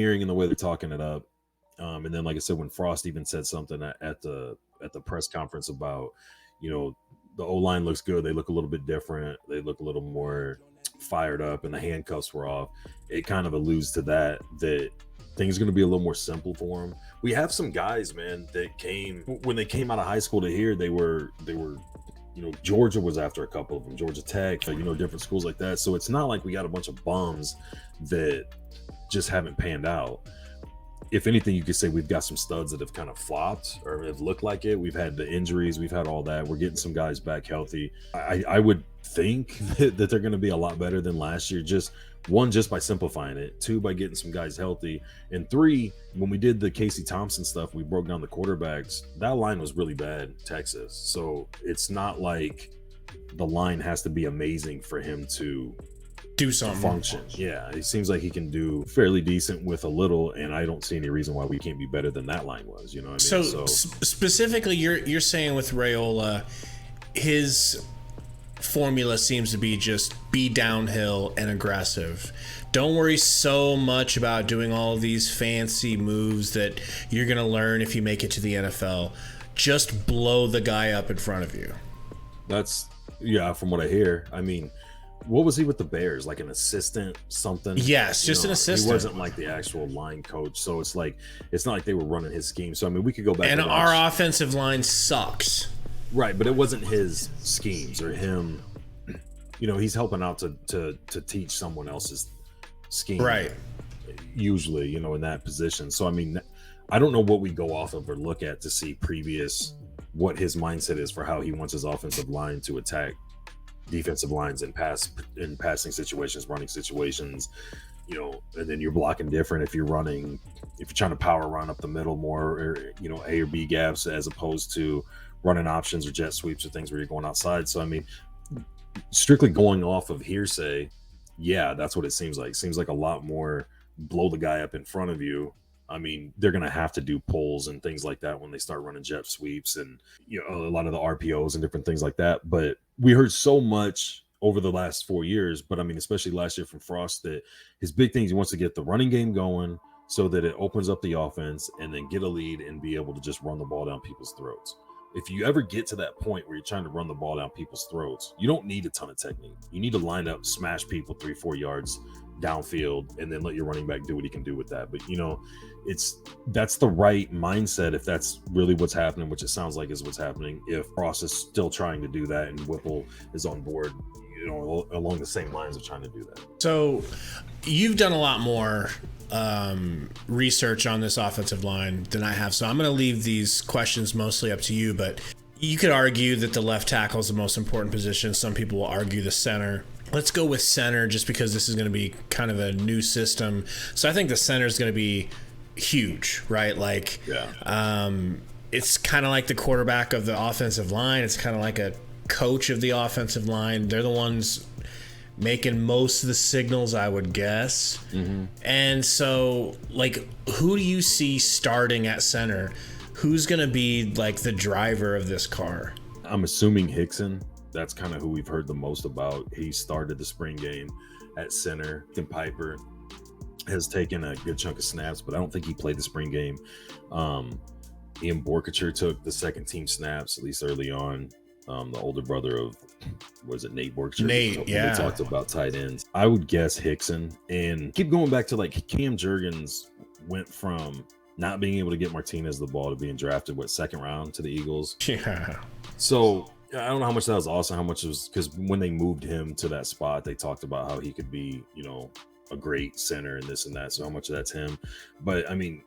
hearing in the way they're talking it up. And then, like I said, when Frost even said something at the press conference about, the O-line looks good. They look a little bit different. They look a little more fired up, and the handcuffs were off. It kind of alludes to that things are going to be a little more simple for them. We have some guys, man, that when they came out of high school to here, they were Georgia was after a couple of them, Georgia Tech, different schools like that. So it's not like we got a bunch of bums that just haven't panned out. If anything, you could say we've got some studs that have kind of flopped or have looked like it. We've had the injuries, we've had all that. We're getting some guys back healthy. I would think that they're going to be a lot better than last year. Just by simplifying it. 2, by getting some guys healthy. And 3, when we did the Casey Thompson stuff, we broke down the quarterbacks. That line was really bad, Texas. So it's not like the line has to be amazing for him to do something, function. Yeah, it seems like he can do fairly decent with a little, and I don't see any reason why we can't be better than that line was. You know what I mean? So specifically, you're saying with Raiola, his formula seems to be just be downhill and aggressive. Don't worry so much about doing all of these fancy moves that you're going to learn if you make it to the NFL. Just blow the guy up in front of you. That's, from what I hear. I mean, what was he with the Bears? Like an assistant, something? Yes, just an assistant. He wasn't like the actual line coach. So it's not like they were running his scheme. So I mean, we could go back. And our offensive line sucks. Right, but it wasn't his schemes or him. He's helping out to teach someone else's scheme. Right. Usually, in that position. So I mean, I don't know what we go off of or look at to see what his mindset is for how he wants his offensive line to attack defensive lines in passing situations, running situations, and then you're blocking different if you're trying to power run up the middle more, or A or B gaps, as opposed to running options or jet sweeps or things where you're going outside. So I mean, strictly going off of hearsay, that's what it seems like. It seems like a lot more blow the guy up in front of you. I mean, they're going to have to do pulls and things like that when they start running jet sweeps and, a lot of the RPOs and different things like that. But we heard so much over the last 4 years, but I mean, especially last year from Frost, that his big thing is he wants to get the running game going so that it opens up the offense and then get a lead and be able to just run the ball down people's throats. If you ever get to that point where you're trying to run the ball down people's throats, you don't need a ton of technique. You need to line up, smash people 3-4 yards downfield, and then let your running back do what he can do with that. But that's the right mindset if that's really what's happening, which it sounds like is what's happening. If Ross is still trying to do that and Whipple is on board, along the same lines of trying to do that. So you've done a lot more research on this offensive line than I have, so I'm going to leave these questions mostly up to you. But you could argue that the left tackle is the most important position. Some people will argue the center. Let's go with center just because this is going to be kind of a new system. So I think the center is going to be huge, right? It's kind of like the quarterback of the offensive line. It's kind of like a coach of the offensive line. They're the ones making most of the signals, I would guess. Mm-hmm. And so, who do you see starting at center? Who's going to be the driver of this car? I'm assuming Hickson. That's kind of who we've heard the most about. He started the spring game at center. And Piper has taken a good chunk of snaps, but I don't think he played the spring game. Ian Borkacher took the second team snaps, at least early on. The older brother of, Nate Borkacher? Nate, yeah. We talked about tight ends. I would guess Hickson. And keep going back to Cam Jurgens went from not being able to get Martinez the ball to being drafted, second round to the Eagles? Yeah. So I don't know how much that was awesome, how much it was, because when they moved him to that spot, they talked about how he could be, a great center and this and that. So how much of that's him? But I mean,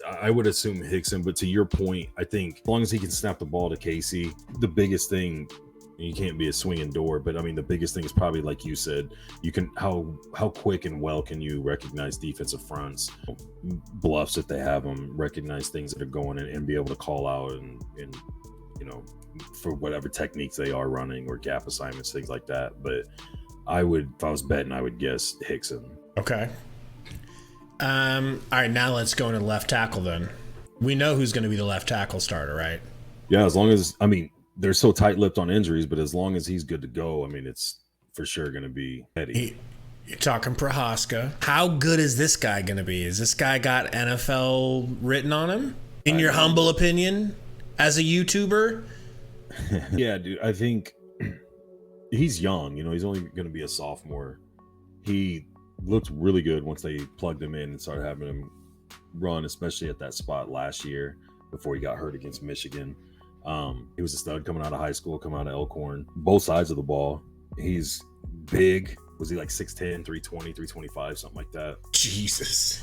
I would assume Hickson. But to your point, I think as long as he can snap the ball to Casey, the biggest thing, you can't be a swinging door, but I mean, the biggest thing is probably, like you said, you can, how quick and well can you recognize defensive fronts, bluffs if they have them, recognize things that are going and be able to call out and for whatever techniques they are running or gap assignments, things like that. But if I was betting, I would guess Hickson. Okay. All right, now let's go into left tackle then. We know who's going to be the left tackle starter, right? Yeah, as long as, they're so tight-lipped on injuries, but as long as he's good to go, it's for sure going to be Eddie. You're talking Prohaska. How good is this guy going to be? Is this guy got NFL written on him? In your humble opinion, as a YouTuber? Yeah, dude. I think he's young. You know, he's only going to be a sophomore. He looked really good once they plugged him in and started having him run, especially at that spot last year before he got hurt against Michigan. He was a stud coming out of high school, coming out of Elkhorn. Both sides of the ball. He's big. Was he like 6'10", 320, 325, something like that? Jesus.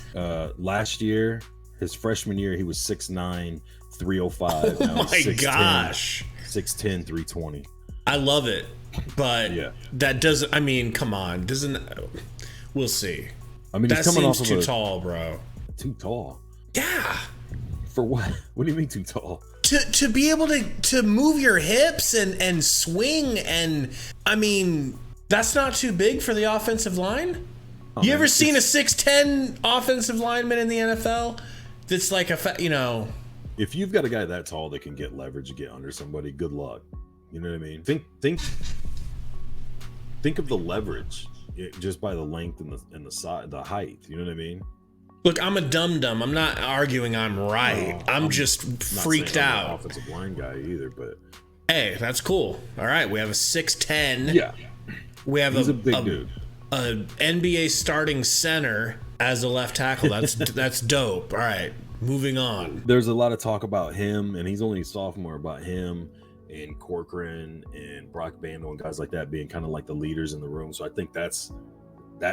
Last year, his freshman year, he was 6'9", 305. Oh my gosh. 6'10", 320. I love it. But yeah, that doesn't, I mean, come on. We'll see. I mean, that he's coming seems off of too tall, bro. Too tall? Yeah. For what? What do you mean too tall? To be able to move your hips and swing, and I mean, that's not too big for the offensive line. Oh, you ever seen a 6'10" offensive lineman in the NFL? That's like if you've got a guy that tall that can get leverage and get under somebody, good luck. You know what I mean? Think of the leverage just by the length and the size, the height. You know what I mean? Look, I'm a dum-dum. I'm not arguing I'm right. I'm just freaked out. I'm not an offensive line guy either, but hey, that's cool. All right, we have a 6'10". Yeah, we have he's a big dude. A NBA starting center as a left tackle. That's dope. All right, moving on. There's a lot of talk about him, and he's only a sophomore, about him and Corcoran and Brock Bandel and guys like that being kind of like the leaders in the room. So I think that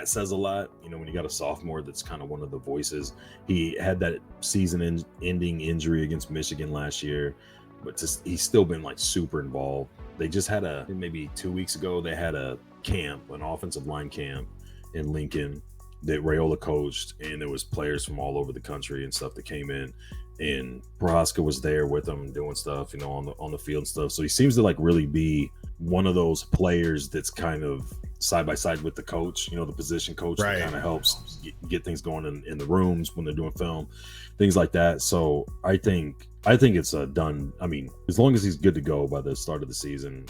says a lot. You know, when you got a sophomore that's kind of one of the voices. He had that season-ending injury against Michigan last year, but he's still been like super involved. They just had maybe 2 weeks ago, they had an offensive line camp in Lincoln that Raiola coached, and there was players from all over the country and stuff that came in, and Prohaska was there with them doing stuff, you know, on the field and stuff. So he seems to like really be one of those players that's kind of side by side with the coach, you know, the position coach, right, that kind of helps get things going in the rooms when they're doing film, things like that. So I think it's done. I mean, as long as he's good to go by the start of the season,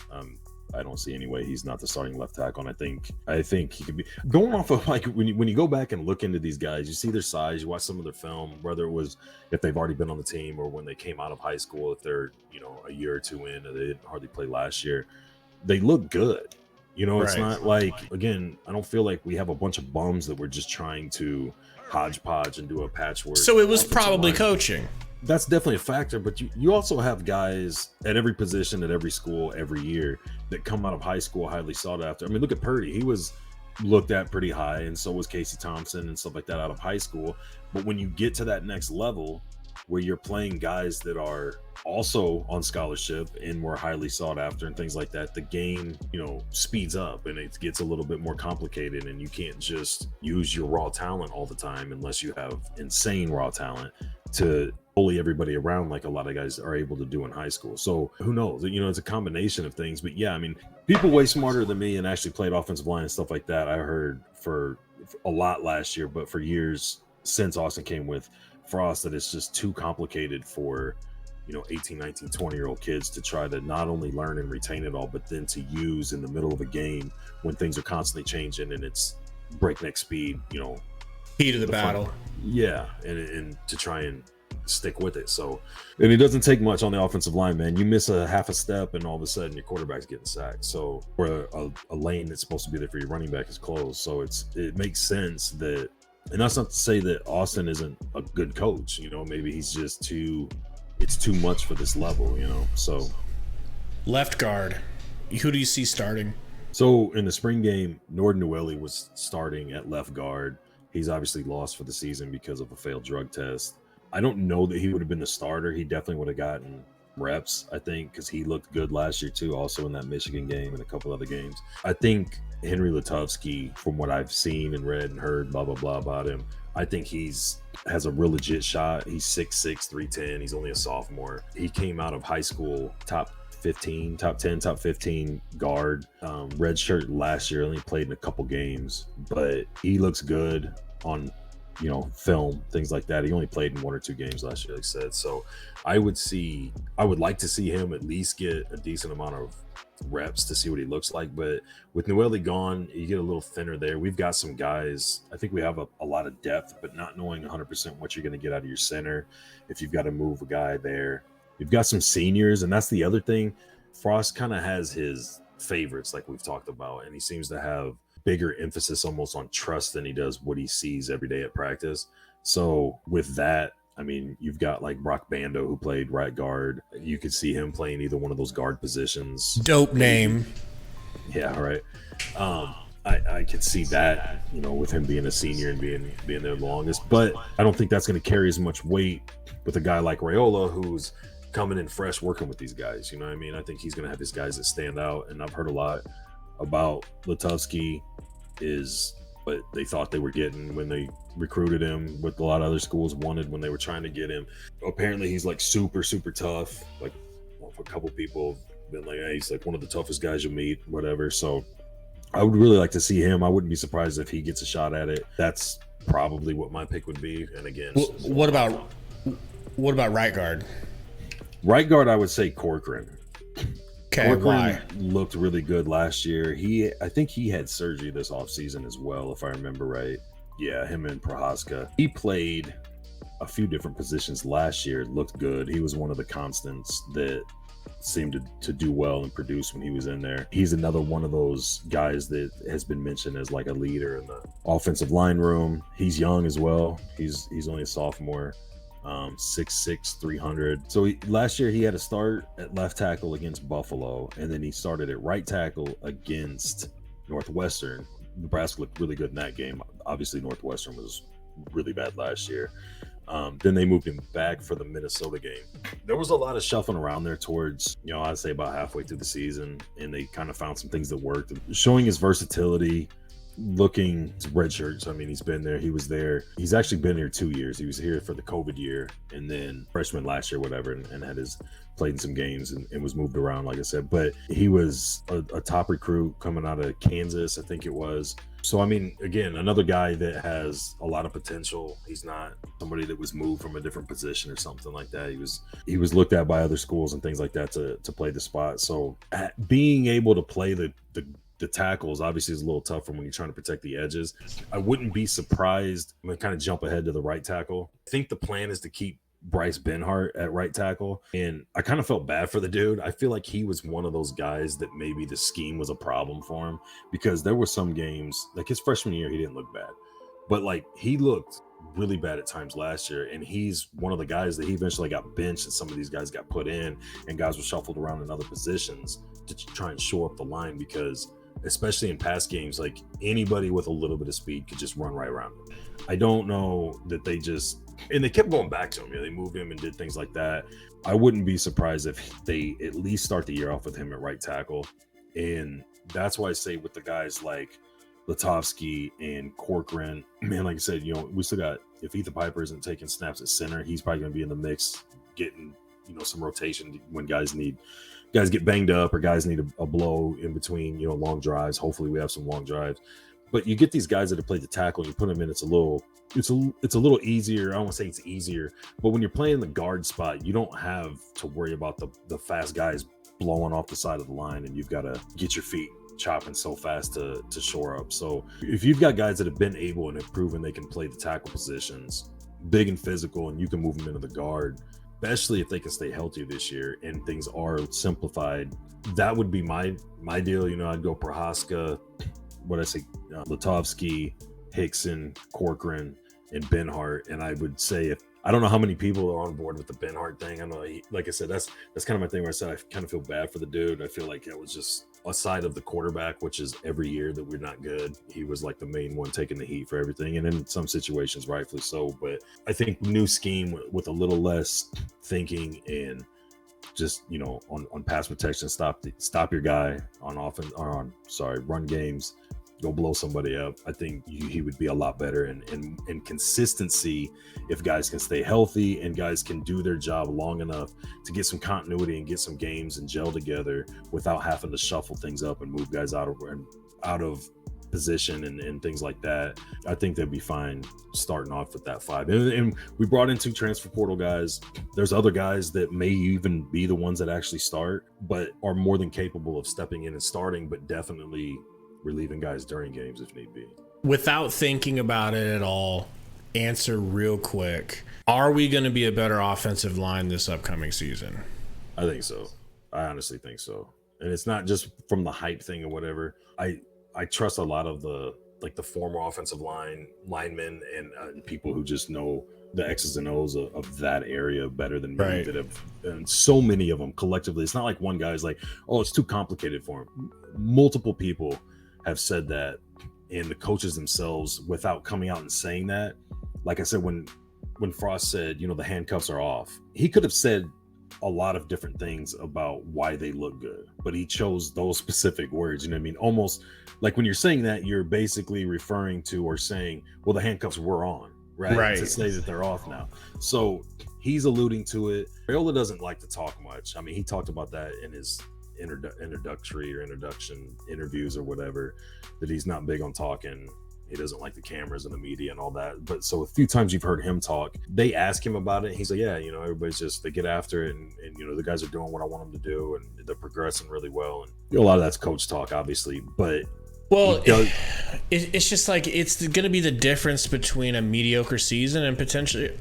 I don't see any way he's not the starting left tackle. And I think he could be, going off of like when you go back and look into these guys, you see their size, you watch some of their film, whether it was if they've already been on the team or when they came out of high school, if they're, you know, a year or two in and they didn't hardly play last year, they look good. You know, it's not like, again, I don't feel like we have a bunch of bums that we're just trying to hodgepodge and do a patchwork. So it was probably coaching. That's definitely a factor, but you also have guys at every position at every school every year that come out of high school highly sought after. I mean, look at Purdy. He was looked at pretty high, and so was Casey Thompson and stuff like that out of high school. But when you get to that next level where you're playing guys that are also on scholarship and more highly sought after and things like that, the game, you know, speeds up and it gets a little bit more complicated, and you can't just use your raw talent all the time unless you have insane raw talent to bully everybody around like a lot of guys are able to do in high school. So who knows? You know, it's a combination of things. But yeah, I mean, people way smarter than me and actually played offensive line and stuff like that, I heard for a lot last year, but for years since Austin came with Frost, that it's just too complicated for, you know, 18, 19, 20-year-old kids to try to not only learn and retain it all, but then to use in the middle of a game when things are constantly changing and it's breakneck speed, you know, heat of the battle. Yeah, and to try and stick with it. So, and it doesn't take much on the offensive line, man. You miss a half a step and all of a sudden your quarterback's getting sacked. So, or a lane that's supposed to be there for your running back is closed. So it makes sense that, and that's not to say that Austin isn't a good coach. You know, maybe he's just it's too much for this level, you know. So left guard, who do you see starting? So in the spring game, Norden Newelly was starting at left guard. He's obviously lost for the season because of a failed drug test. I don't know that he would have been the starter. He definitely would have gotten reps, I think, because he looked good last year too, also in that Michigan game and a couple other games. I think Henry Lutovsky, from what I've seen and read and heard, blah, blah, blah about him, I think has a real legit shot. He's 6'6", 310. He's only a sophomore. He came out of high school top 10, top 15 guard. Red shirt last year, only played in a couple games, but he looks good on film, things like that. He only played in 1 or 2 games last year, like I said. So I would like to see him at least get a decent amount of reps to see what he looks like. But with Noelle gone, you get a little thinner there. We've got some guys. I think we have a lot of depth, but not knowing 100% what you're going to get out of your center. If you've got to move a guy there, you've got some seniors, and that's the other thing. Frost kind of has his favorites, like we've talked about, and he seems to have bigger emphasis almost on trust than he does what he sees every day at practice. So with that, I mean, you've got like Brock Bando, who played right guard. You could see him playing either one of those guard positions. Dope name. Yeah, right. I could see that, with him being a senior and being there the longest. But I don't think that's going to carry as much weight with a guy like Raiola, who's coming in fresh, working with these guys. You know what I mean? I think he's going to have his guys that stand out. And I've heard a lot about Lutovsky is what they thought they were getting when they recruited him, what a lot of other schools wanted when they were trying to get him. Apparently he's like super, super tough. Like a couple people have been like, hey, he's like one of the toughest guys you'll meet, whatever. So I would really like to see him. I wouldn't be surprised if he gets a shot at it. That's probably what my pick would be. And again, what about right guard? Right guard, I would say Corcoran. Okay, Corcoran why? Looked really good last year. I think he had surgery this offseason as well, if I remember right. Yeah, him and Prohaska. He played a few different positions last year. Looked good. He was one of the constants that seemed to do well and produce when he was in there. He's another one of those guys that has been mentioned as like a leader in the offensive line room. He's young as well. He's only a sophomore. 6'6", 300. So last year he had a start at left tackle against Buffalo, and then he started at right tackle against Northwestern. Nebraska looked really good in that game. Obviously Northwestern was really bad last year. Then they moved him back for the Minnesota game. There was a lot of shuffling around there towards, I'd say about halfway through the season, and they kind of found some things that worked. Showing his versatility, looking red shirts. I mean, he's been there. He was there. He's actually been here 2 years. He was here for the COVID year, and then freshman last year, whatever, and had played in some games and was moved around, like I said. But he was a top recruit coming out of Kansas, I think it was. So, I mean, again, another guy that has a lot of potential. He's not somebody that was moved from a different position or something like that. He was looked at by other schools and things like that to play the spot. So being able to play the tackles obviously is a little tougher when you're trying to protect the edges. I wouldn't be surprised. I'm going to kind of jump ahead to the right tackle. I think the plan is to keep Bryce Benhart at right tackle, and I kind of felt bad for the dude. I feel like he was one of those guys that maybe the scheme was a problem for him, because there were some games, like his freshman year, he didn't look bad, but like he looked really bad at times last year, and he's one of the guys that he eventually got benched, and some of these guys got put in, and guys were shuffled around in other positions to try and shore up the line, because especially in past games, like anybody with a little bit of speed could just run right around him. I don't know that they kept going back to him. They moved him and did things like that. I wouldn't be surprised if they at least start the year off with him at right tackle. And that's why I say with the guys like Lutovsky and Corcoran, man, like I said, we still got, if Ethan Piper isn't taking snaps at center, he's probably going to be in the mix, getting, some rotation when guys get banged up or guys need a blow in between, long drives. Hopefully we have some long drives. But you get these guys that have played the tackle, and you put them in, it's a little easier. I don't want to say it's easier, but when you're playing the guard spot, you don't have to worry about the fast guys blowing off the side of the line, and you've got to get your feet chopping so fast to shore up. So if you've got guys that have been able and have proven they can play the tackle positions, big and physical, and you can move them into the guard, especially if they can stay healthy this year and things are simplified, that would be my deal. I'd go Prohaska, Lutovsky, Hickson, Corcoran, and Benhart. And I would say, I don't know how many people are on board with the Benhart thing. I know, like I said, that's kind of my thing where I said I kind of feel bad for the dude. I feel like it was just a side of the quarterback, which is every year that we're not good. He was like the main one taking the heat for everything. And in some situations, rightfully so. But I think new scheme with a little less thinking and just, on pass protection, stop your guy on offense or run games, go blow somebody up. I think he would be a lot better in consistency if guys can stay healthy and guys can do their job long enough to get some continuity and get some games and gel together without having to shuffle things up and move guys out of position and things like that, I think they'd be fine starting off with that 5. And we brought in 2 transfer portal guys. There's other guys that may even be the ones that actually start, but are more than capable of stepping in and starting, but definitely relieving guys during games if need be. Without thinking about it at all, answer real quick. Are we going to be a better offensive line this upcoming season? I think so. I honestly think so. And it's not just from the hype thing or whatever. I trust a lot of the former offensive linemen and people who just know the X's and O's of that area better than me. Right. That have, and so many of them collectively. It's not like one guy's like, oh, it's too complicated for him. Multiple people have said that, and the coaches themselves, without coming out and saying that. Like I said, when Frost said, the handcuffs are off, he could have said a lot of different things about why they look good, but he chose those specific words. You know what I mean? Almost like when you're saying that, you're basically referring to or saying, well, the handcuffs were on, right? To say that they're off now. So he's alluding to it. Raiola doesn't like to talk much. I mean, he talked about that in his introduction interviews or whatever, that he's not big on talking. He doesn't like the cameras and the media and all that. But so a few times you've heard him talk, they ask him about it. He's like, yeah, everybody's just, they get after it. And the guys are doing what I want them to do. And they're progressing really well. And a lot of that's coach talk, obviously. But it's just like, it's going to be the difference between a mediocre season and potentially,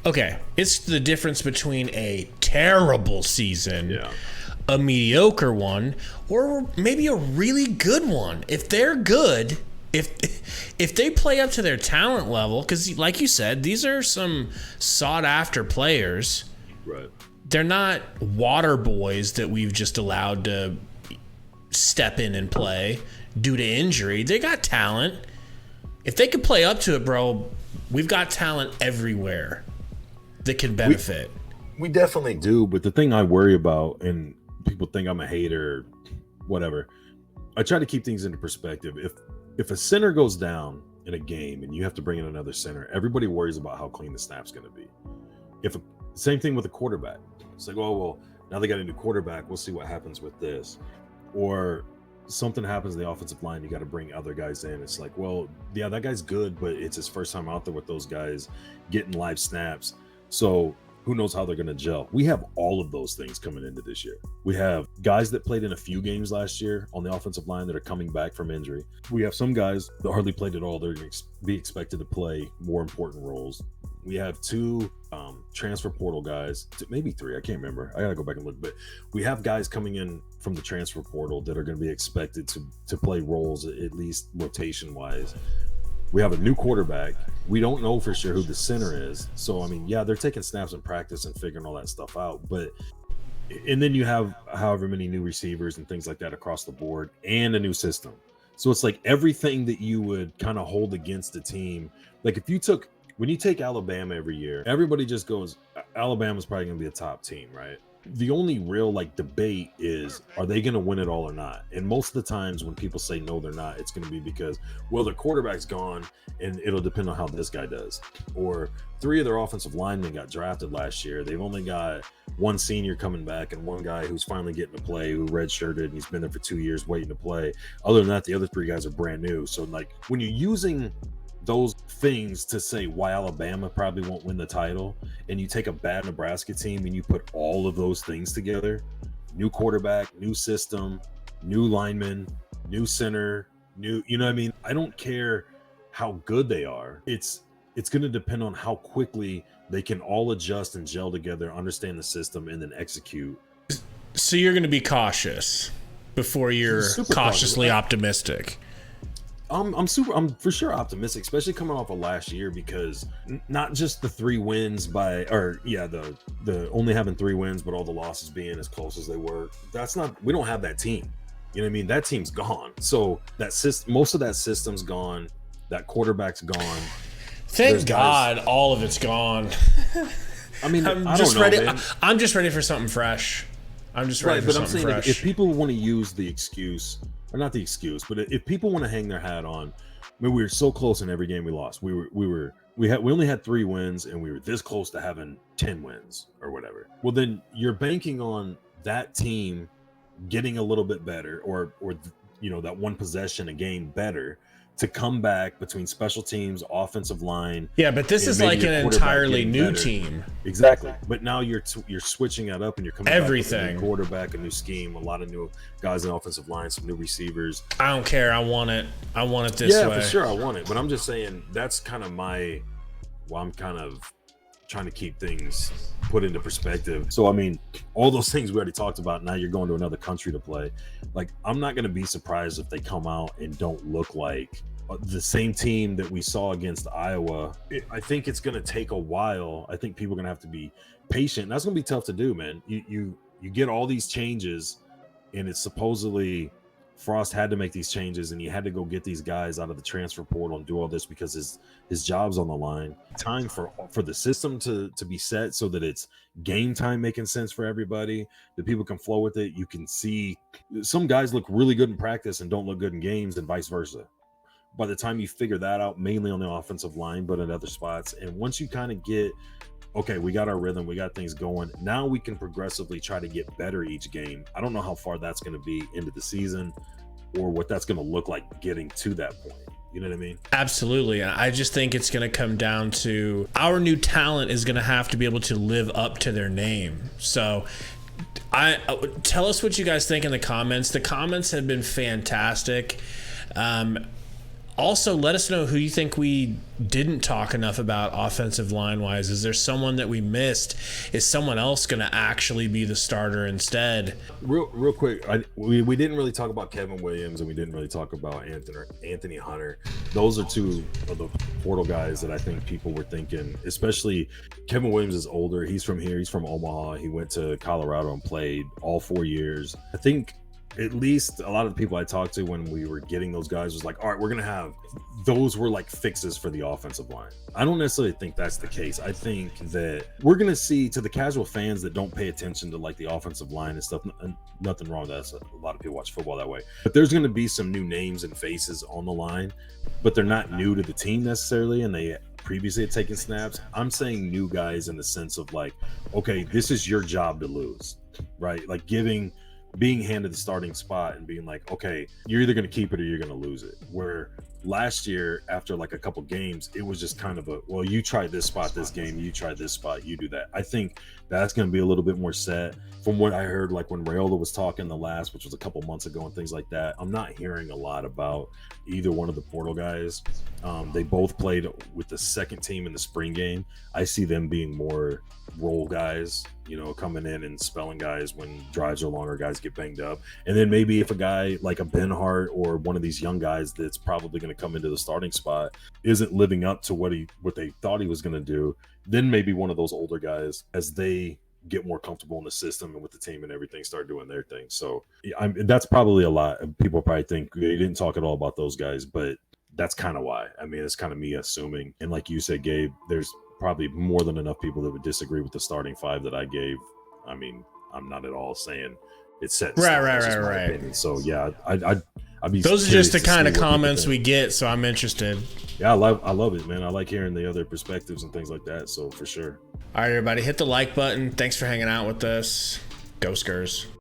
okay, it's the difference between a terrible season, a mediocre one, or maybe a really good one. If they're good, if they play up to their talent level, because like you said, these are some sought after players. Right. They're not water boys that we've just allowed to step in and play due to injury. They got talent. If they could play up to it, bro, we've got talent everywhere that can benefit. We definitely do. But the thing I worry about, and people think I'm a hater, whatever, I try to keep things into perspective. If a center goes down in a game and you have to bring in another center, everybody worries about how clean the snap's going to be. Same thing with a quarterback. It's like, oh, well, now they got a new quarterback. We'll see what happens with this. Or something happens in the offensive line. You got to bring other guys in. It's like, well, yeah, that guy's good, but it's his first time out there with those guys getting live snaps. So who knows how they're going to gel? We have all of those things coming into this year. We have guys that played in a few games last year on the offensive line that are coming back from injury. We have some guys that hardly played at all. They're going to be expected to play more important roles. We have 2 transfer portal guys, maybe 3. I can't remember. I got to go back and look. But we have guys coming in from the transfer portal that are going to be expected to play roles, at least rotation-wise. We have a new quarterback. We don't know for sure who the center is. So, I mean, yeah, they're taking snaps in practice and figuring all that stuff out. And then you have however many new receivers and things like that across the board and a new system. So it's like everything that you would kind of hold against a team. Like when you take Alabama every year, everybody just goes, Alabama's probably going to be a top team, right? The only real debate is, are they going to win it all or not? And most of the times when people say no, they're not, it's going to be because, well, their quarterback's gone and it'll depend on how this guy does. Or 3 of their offensive linemen got drafted last year. They've only got 1 senior coming back and 1 guy who's finally getting to play, who redshirted and he's been there for 2 years waiting to play. Other than that, the other 3 guys are brand new. So when you're using those things to say why Alabama probably won't win the title, and you take a bad Nebraska team and you put all of those things together, new quarterback, new system, new lineman, new center, you know what I mean? I don't care how good they are. It's going to depend on how quickly they can all adjust and gel together, understand the system, and then execute. So you're going to be cautious before you're cautiously optimistic. I'm for sure optimistic, especially coming off of last year, because not just the 3 wins the only having 3 wins, but all the losses being as close as they were. We don't have that team. You know what I mean? That team's gone. So most of that system's gone. That quarterback's gone. Thank God all of it's gone. I mean, I'm just ready for something fresh. I'm just ready for something fresh. If people want to use the excuse, or not the excuse, but if people want to hang their hat on, I mean, we were so close in every game we lost. We only had 3 wins, and we were this close to having 10 wins or whatever. Well, then you're banking on that team getting a little bit better, or that one possession a game better, to come back between special teams, offensive line. Yeah, but this is like an entirely new team. Exactly. But now you're switching that up, and you're coming everything. Back with a new quarterback, a new scheme, a lot of new guys in offensive line, some new receivers. I don't care. I want it this way. Yeah, for sure, I want it. But I'm just saying that's kind of I'm kind of trying to keep things put into perspective. So I mean, all those things we already talked about. Now you're going to another country to play. Like, I'm not going to be surprised if they come out and don't look like the same team that we saw against Iowa. I think it's going to take a while. I think people are going to have to be patient. And that's going to be tough to do, man. You get all these changes, and it's supposedly Frost had to make these changes, and he had to go get these guys out of the transfer portal and do all this because his job's on the line. Time for the system to be set so that it's game time, making sense for everybody, that people can flow with it. You can see some guys look really good in practice and don't look good in games, and vice versa. By the time you figure that out, mainly on the offensive line, but in other spots, and once you kind of get, okay, we got our rhythm, we got things going, now we can progressively try to get better each game. I don't know how far that's going to be into the season, or what that's going to look like getting to that point. You know what I mean? Absolutely. I just think it's going to come down to our new talent is going to have to be able to live up to their name. So tell us what you guys think in the comments. The comments have been fantastic. Also, let us know who you think we didn't talk enough about offensive line wise. Is there someone that we missed? Is someone else going to actually be the starter instead? Real quick, we didn't really talk about Kevin Williams, and we didn't really talk about Anthony Hunter. Those are two of the portal guys that I think people were thinking, especially Kevin Williams is older. He's from here. He's from Omaha. He went to Colorado and played all 4 years. I think at least a lot of the people I talked to when we were getting those guys was like, all right, we're going to have, those were like fixes for the offensive line. I don't necessarily think that's the case. I think that we're going to see, to the casual fans that don't pay attention to like the offensive line and stuff, nothing wrong with that. A lot of people watch football that way. But there's going to be some new names and faces on the line, but they're not new to the team necessarily, and they previously had taken snaps. I'm saying new guys in the sense of like, okay, this is your job to lose, right? Like being handed the starting spot and being like, okay, you're either going to keep it or you're going to lose it. Where last year, after like a couple games, it was just kind of a, well, you try this spot this game, you try this spot, you do that. I think that's going to be a little bit more set. From what I heard, like when Raiola was talking the last, which was a couple months ago and things like that, I'm not hearing a lot about either one of the portal guys. They both played with the second team in the spring game. I see them being more role guys, coming in and spelling guys when drives are longer, guys get banged up. And then maybe if a guy like a Ben Hart or one of these young guys that's probably going to come into the starting spot isn't living up to what they thought he was going to do, then maybe one of those older guys, as they get more comfortable in the system and with the team and everything, start doing their thing. So that's probably a lot. People probably think they didn't talk at all about those guys, but that's kind of why. I mean, it's kind of me assuming. And like you said, Gabe, there's probably more than enough people that would disagree with the starting five that I gave. I mean, I'm not at all saying it's set. Right. Opinion. So yeah, I'd be. Those are just the kind of comments we get. So I'm interested. Yeah, I love it, man. I like hearing the other perspectives and things like that. So for sure. All right, everybody, hit the like button. Thanks for hanging out with us. Go Skurs.